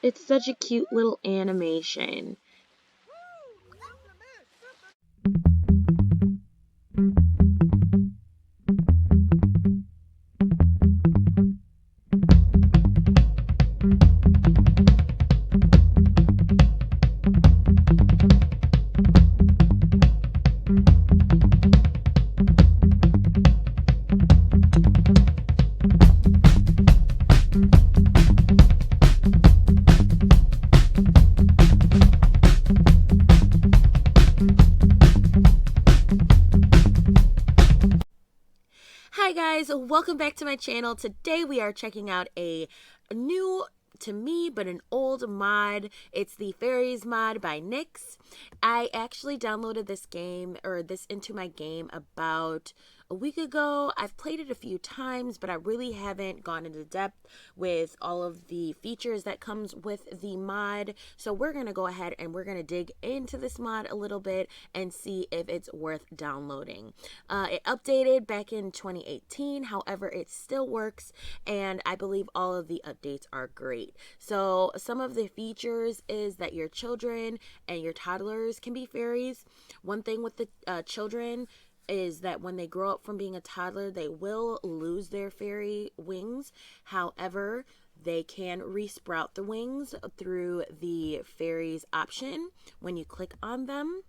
It's such a cute little animation. Hi guys, welcome back to my channel. Today we are checking out a new, to me, but an old mod. It's the Fairies Mod by Nyx. I actually downloaded this game, or this into my game, about a week ago. I've played it a few times, but I really haven't gone into depth with all of the features that comes with the mod. So we're going to go ahead and we're going to dig into this mod a little bit and see if it's worth downloading. It updated back in 2018, however, it still works, and I believe all of the updates are great. So some of the features is that your children and your toddlers can be fairies. One thing with the children is that when they grow up from being a toddler, they will lose their fairy wings. However, they can resprout the wings through the fairies option when you click on them.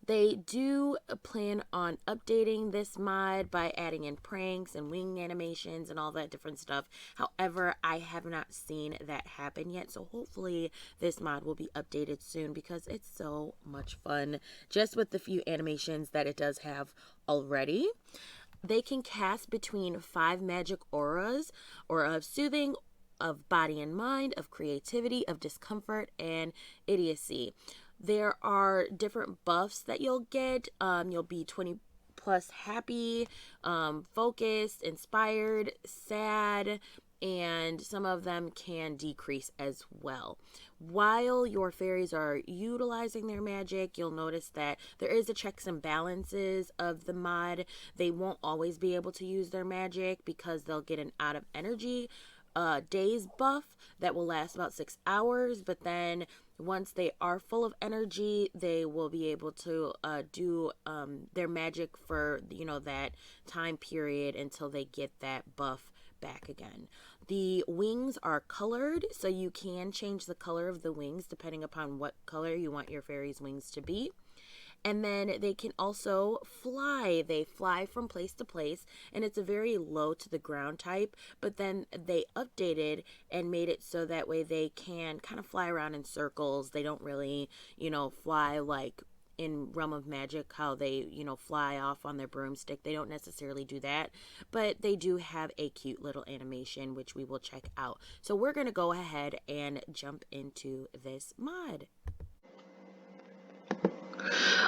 They do plan on updating this mod by adding in pranks and wing animations and all that different stuff. However, I have not seen that happen yet, so hopefully this mod will be updated soon because it's so much fun just with the few animations that it does have already. They can cast between 5 magic auras, aura of soothing, of body and mind, of creativity, of discomfort, and idiocy. There are different buffs that you'll get. You'll be 20 plus happy, focused, inspired, sad, and some of them can decrease as well. While your fairies are utilizing their magic, you'll notice that there is a checks and balances of the mod. They won't always be able to use their magic because they'll get an out of energy days buff that will last about 6 hours, but then once they are full of energy, they will be able to do their magic for, you know, that time period until they get that buff back again. The wings are colored, so you can change the color of the wings depending upon what color you want your fairy's wings to be. And then they can also fly. They fly from place to place, and it's a very low to the ground type, but then they updated and made it so that way they can kind of fly around in circles. They don't really, you know, fly like in Realm of Magic, how they, you know, fly off on their broomstick. They don't necessarily do that, but they do have a cute little animation, which we will check out. So we're going to go ahead and jump into this mod.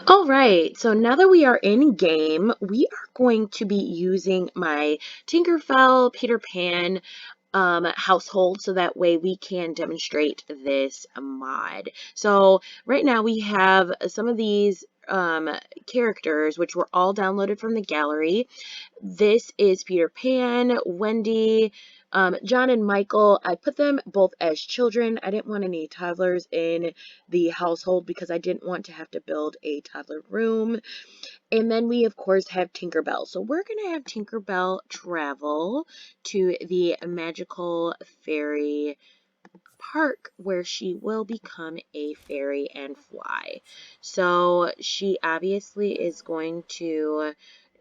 All right, so now that we are in game, we are going to be using my Tinkerfell Peter Pan household so that way we can demonstrate this mod. So right now we have some of these characters which were all downloaded from the gallery. This is Peter Pan, Wendy, John and Michael. I put them both as children. I didn't want any toddlers in the household because I didn't want to have to build a toddler room. And then we, of course, have Tinkerbell. So we're going to have Tinkerbell travel to the magical fairy park where she will become a fairy and fly. So she obviously is going to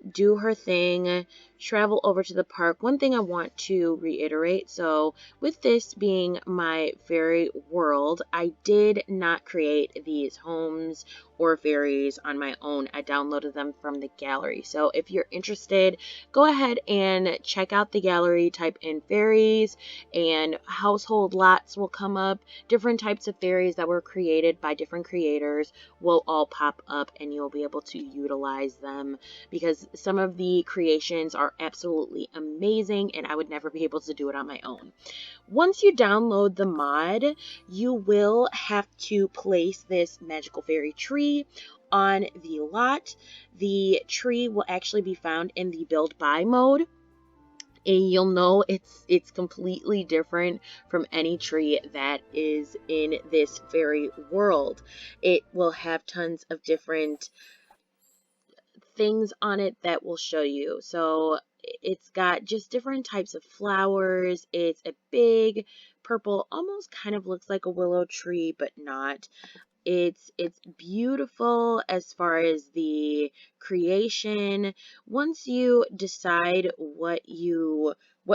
do her thing, travel over to the park. One thing I want to reiterate, so with this being my fairy world, I did not create these homes or fairies on my own. I downloaded them from the gallery. So if you're interested, go ahead and check out the gallery, type in fairies, and household lots will come up. Different types of fairies that were created by different creators will all pop up, and you'll be able to utilize them because some of the creations are absolutely amazing and I would never be able to do it on my own. Once you download the mod, you will have to place this magical fairy tree on the lot. The tree will actually be found in the build by mode. And you'll know it's completely different from any tree that is in this fairy world. It will have tons of different things on it that will show you. So it's got just different types of flowers. It's a big purple, almost kind of looks like a willow tree, but not. It's beautiful as far as the creation. Once you decide what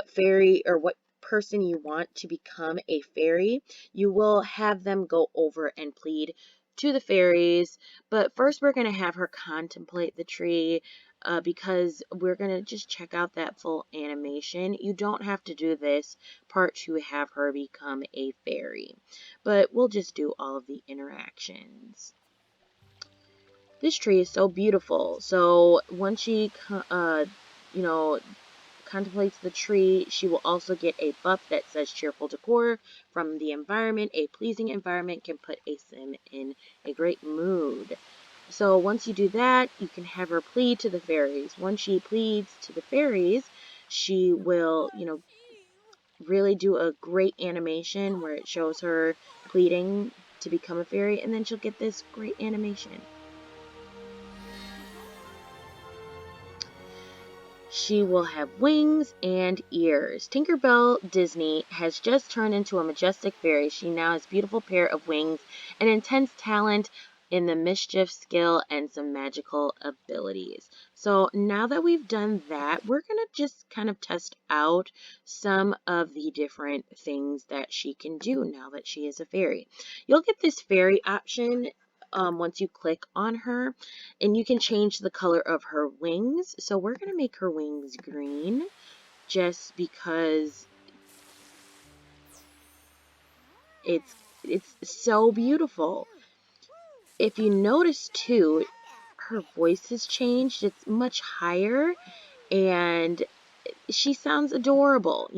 fairy or what person you want to become a fairy, you will have them go over and plead to the fairies. But first we're going to have her contemplate the tree, because we're going to just check out that full animation. You don't have to do this part to have her become a fairy, but we'll just do all of the interactions. This tree is so beautiful. So once she, you know, contemplates the tree, she will also get a buff that says cheerful decor from the environment. A pleasing environment can put a sim in a great mood. So once you do that, you can have her plead to the fairies. Once she pleads to the fairies, she will, really do a great animation where it shows her pleading to become a fairy, and then she'll get this great animation. She will have wings and ears. Tinkerbell Disney has just turned into a majestic fairy. She now has a beautiful pair of wings, an intense talent in the mischief skill, and some magical abilities. So now that we've done that, we're going to just kind of test out some of the different things that she can do now that she is a fairy. You'll get this fairy option once you click on her, and you can change the color of her wings. So we're going to make her wings green just because it's so beautiful. If you notice too, her voice has changed. It's much higher, and she sounds adorable,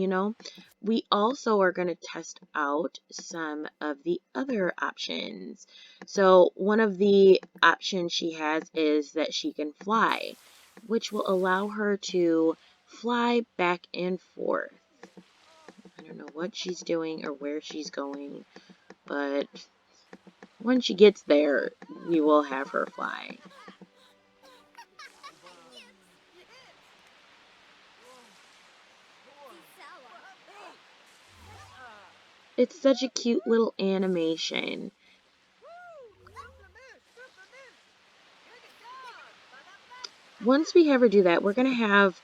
We also are going to test out some of the other options. So one of the options she has is that she can fly, which will allow her to fly back and forth. I don't know what she's doing or where she's going, but when she gets there, we will have her fly. It's such a cute little animation. Once we have her do that, we're going to have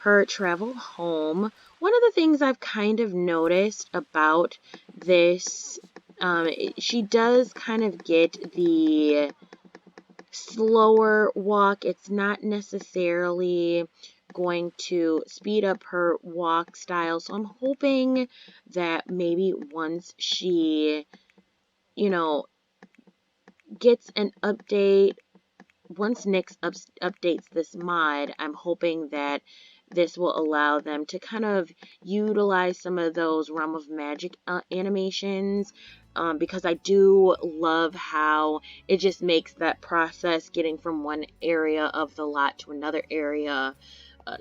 her travel home. One of the things I've kind of noticed about this, she does kind of get the slower walk. It's not necessarily going to speed up her walk style. So I'm hoping that maybe once she, gets an update, once Nyx updates this mod, I'm hoping that this will allow them to kind of utilize some of those Realm of Magic animations, because I do love how it just makes that process getting from one area of the lot to another area,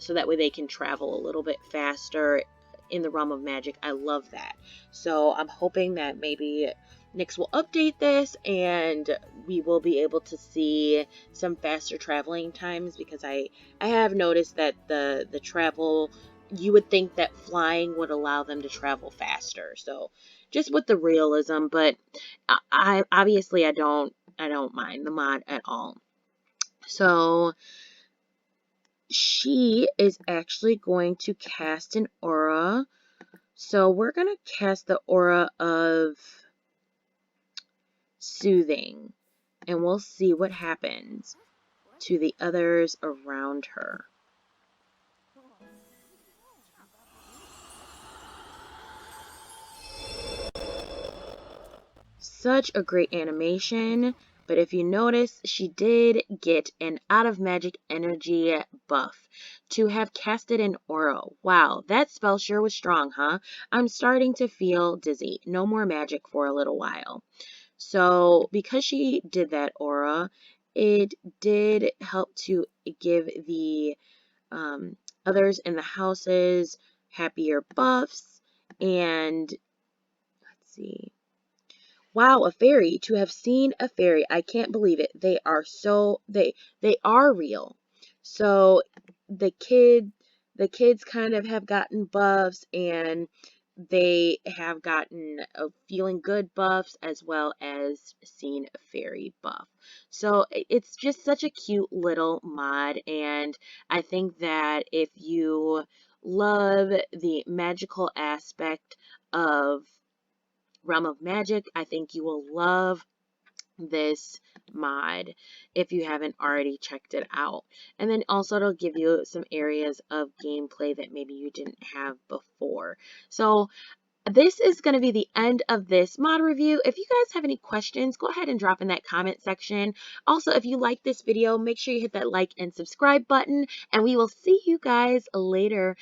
so that way they can travel a little bit faster in the Realm of Magic. I love that. So I'm hoping that maybe Nyx will update this and we will be able to see some faster traveling times, because I have noticed that the travel, you would think that flying would allow them to travel faster. So just with the realism, but I obviously I don't mind the mod at all. So she is actually going to cast an aura. So we're going to cast the aura of soothing, and we'll see what happens to the others around her. Such a great animation, but if you notice, she did get an out of magic energy buff to have casted an aura. Wow, that spell sure was strong, huh? I'm starting to feel dizzy. No more magic for a little while. So because she did that aura, it did help to give the others in the houses happier buffs, and let's see. Wow, a fairy. To have seen a fairy. I can't believe it. They are real. So the kid the kids kind of have gotten buffs, and they have gotten feeling good buffs as well as seen a fairy buff. So it's just such a cute little mod, and I think that if you love the magical aspect of Realm of Magic, I think you will love this mod if you haven't already checked it out. And then also it'll give you some areas of gameplay that maybe you didn't have before. So this is going to be the end of this mod review. If you guys have any questions, go ahead and drop in that comment section. Also, if you like this video, make sure you hit that like and subscribe button, and we will see you guys later.